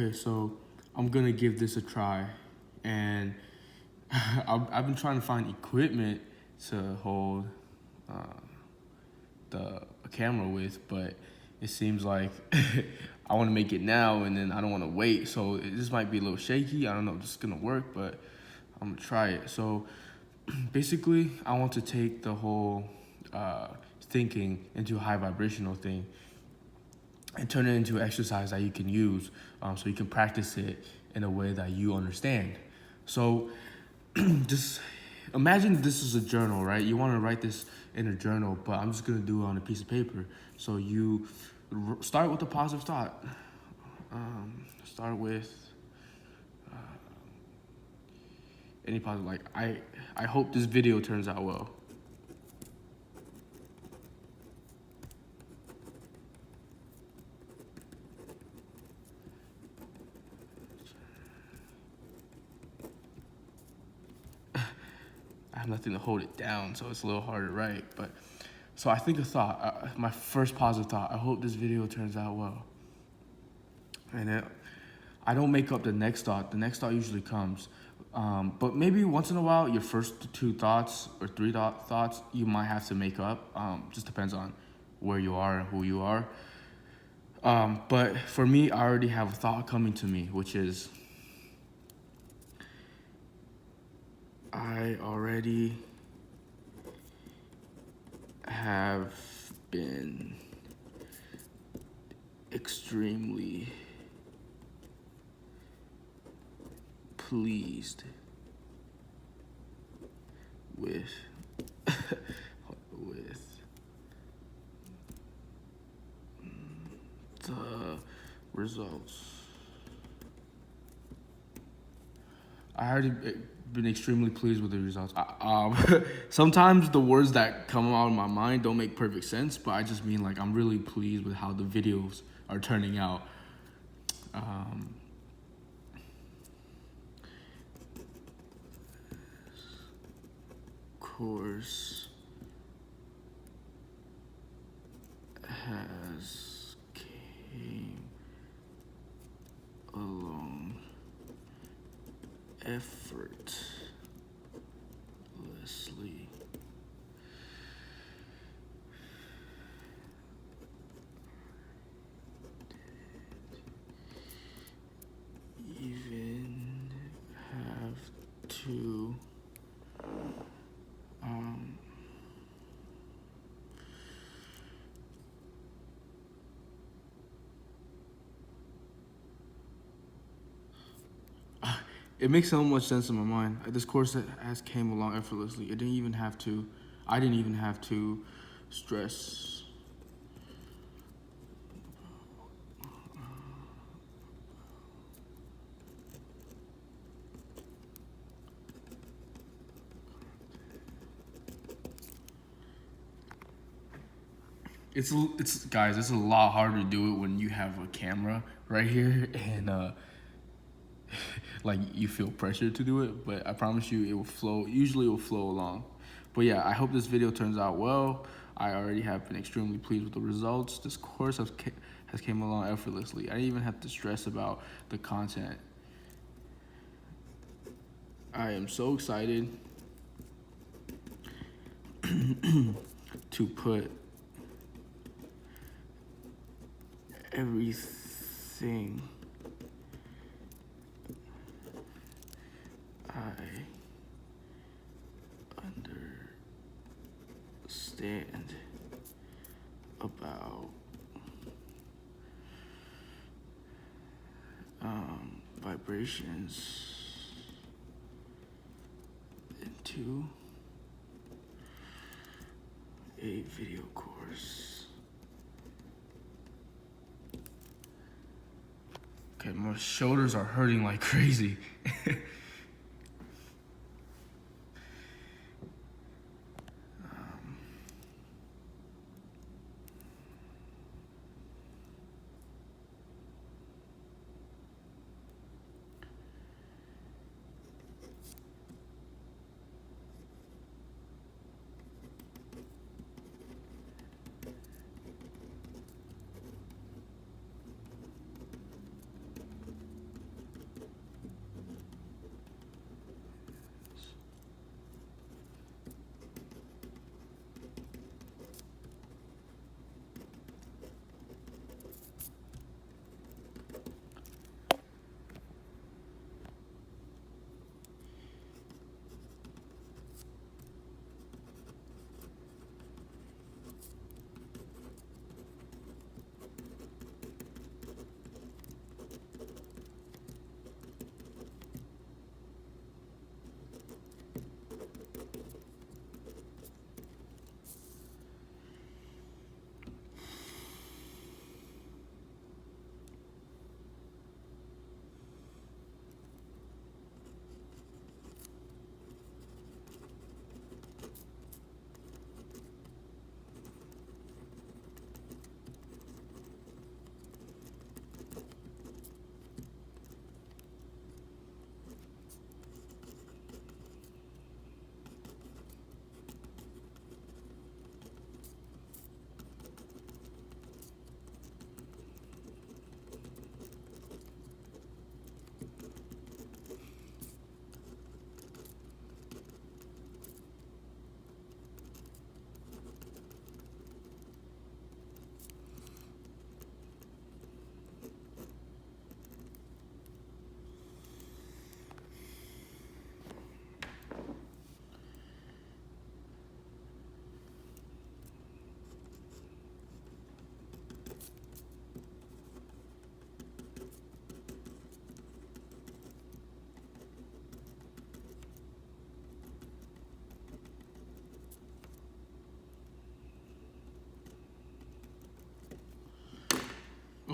Okay, so I'm gonna give this a try, and I've been trying to find equipment to hold the camera with, but it seems like I want to make it now, and then I don't want to wait. So this might be a little shaky. I don't know if this is gonna work, but I'm gonna try it. So basically, I want to take the whole thinking into a high vibrational thing and turn it into exercise that you can use, so you can practice it in a way that you understand. So just imagine this is a journal, right? You want to write this in a journal, but I'm just gonna do it on a piece of paper. So you start with a positive thought. Start with any positive, like I hope this video turns out well. I have nothing to hold it down, so it's a little hard to write. But so I think a thought, my first positive thought. I hope this video turns out well. And I don't make up the next thought. The next thought usually comes. But maybe once in a while, your first two thoughts or three thoughts you might have to make up. Just depends on where you are and who you are. But for me, I already have a thought coming to me, which is I already have been extremely pleased with with the results. I already been extremely pleased with the results. Sometimes the words that come out of my mind don't make perfect sense, but I just mean like I'm really pleased with how the videos are turning out. Course has came along effortlessly. Even have to it makes so much sense in my mind. This course has came along effortlessly. I didn't even have to stress. It's guys, it's a lot harder to do it when you have a camera right here and like you feel pressure to do it, but I promise you it will flow. Usually it will flow along. But yeah, I hope this video turns out well. I already have been extremely pleased with the results. This course has came along effortlessly. I didn't even have to stress about the content. I am so excited to put everything I understand about vibrations into a video course. Okay, my shoulders are hurting like crazy.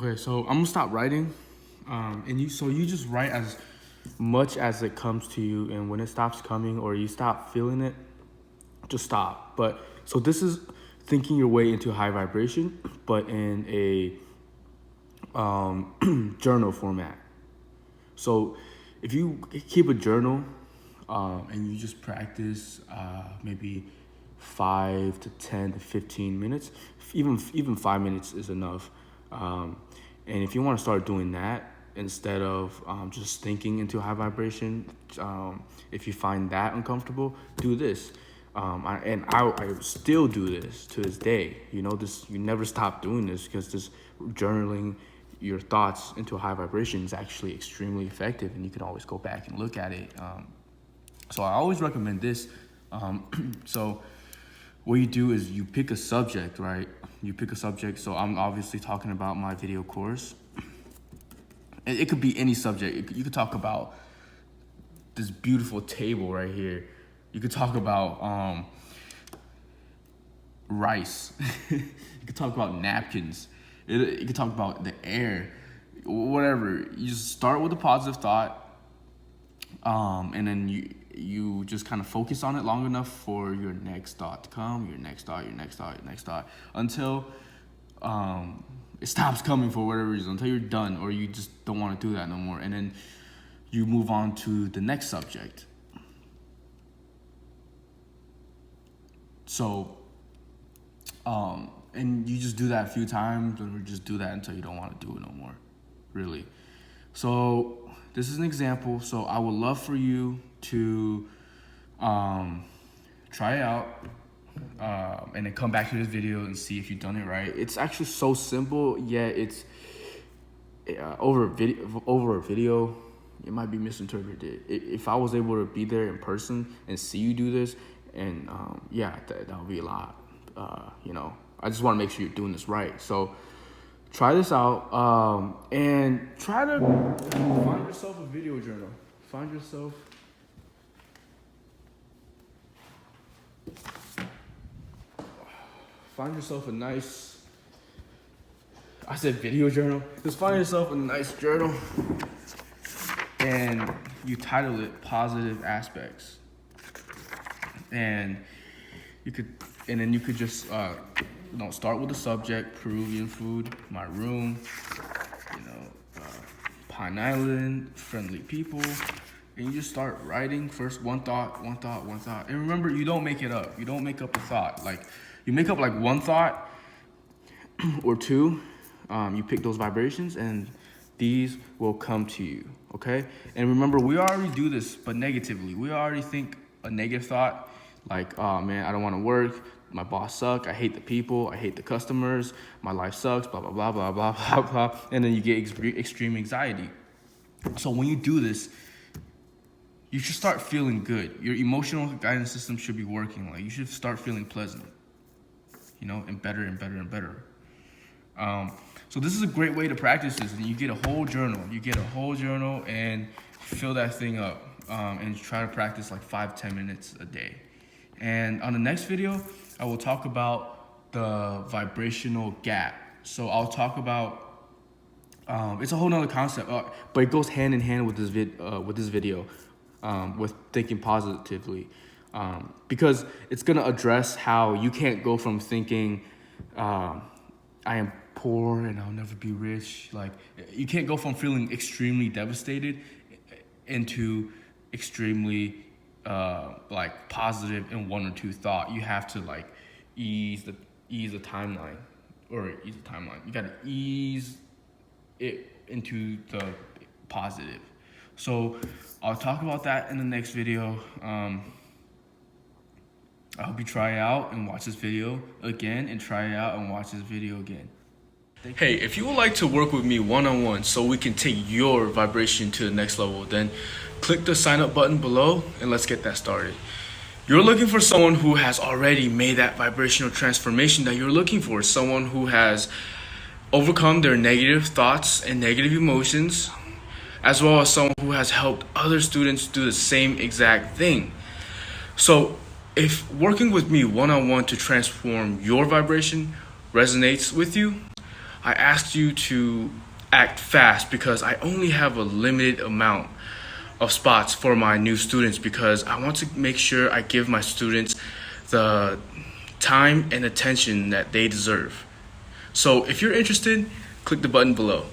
Okay, so I'm gonna stop writing, and you just write as much as it comes to you, and when it stops coming or you stop feeling it, just stop. But so this is thinking your way into high vibration, but in a journal format. So if you keep a journal and you just practice maybe 5 to 10 to 15 minutes, even 5 minutes is enough. And if you want to start doing that instead of just thinking into high vibration, if you find that uncomfortable, do this. I still do this to this day. You know, you never stop doing this because this journaling your thoughts into a high vibration is actually extremely effective, and you can always go back and look at it. So I always recommend this. So what you do is you pick a subject, right? You pick a subject. So I'm obviously talking about my video course. It could be any subject. You could talk about this beautiful table right here. You could talk about rice. You could talk about napkins. You could talk about the air, whatever. You just start with a positive thought, and then you just kind of focus on it long enough for your next thought to come, your next thought, your next thought, your next thought, until it stops coming for whatever reason, until you're done or you just don't want to do that no more. And then you move on to the next subject. So, and you just do that a few times, and we just do that until you don't want to do it no more, really. So this is an example. So I would love for you to try it out and then come back to this video and see if you've done it right. It's actually so simple, yet it's over a video, it might be misinterpreted. If I was able to be there in person and see you do this, and that would be a lot. I just want to make sure you're doing this right. So try this out, and try to find yourself a video journal. Find yourself a nice, I said video journal. Just find yourself a nice journal, and you title it Positive Aspects. And you could just start with the subject: Peruvian food, my room, Pine Island, friendly people, and you just start writing first one thought. And remember, you don't make it up. You don't make up a thought. Like, you make up like one thought or two. You pick those vibrations, and these will come to you. Okay. And remember, we already do this, but negatively. We already think a negative thought, like, oh man, I don't want to work. My boss sucks. I hate the people. I hate the customers. My life sucks. Blah, blah, blah, blah, blah, blah, blah. And then you get extreme anxiety. So when you do this, you should start feeling good. Your emotional guidance system should be working. Like, you should start feeling pleasant, and better and better and better. So this is a great way to practice this. And you get a whole journal. And fill that thing up. And try to practice like 5-10 minutes a day. And on the next video, I will talk about the vibrational gap. So I'll talk about, it's a whole nother concept, but it goes hand in hand with this video, with thinking positively, because it's gonna address how you can't go from thinking, I am poor and I'll never be rich. Like, you can't go from feeling extremely devastated into extremely positive in one or two thought. You have to ease the timeline. You gotta ease it into the positive. So I'll talk about that in the next video. I hope you try it out and watch this video again, and try it out and watch this video again. Hey, if you would like to work with me one-on-one so we can take your vibration to the next level, then click the sign up button below and let's get that started. You're looking for someone who has already made that vibrational transformation that you're looking for, someone who has overcome their negative thoughts and negative emotions, as well as someone who has helped other students do the same exact thing. So if working with me one-on-one to transform your vibration resonates with you, I asked you to act fast because I only have a limited amount of spots for my new students because I want to make sure I give my students the time and attention that they deserve. So if you're interested, click the button below.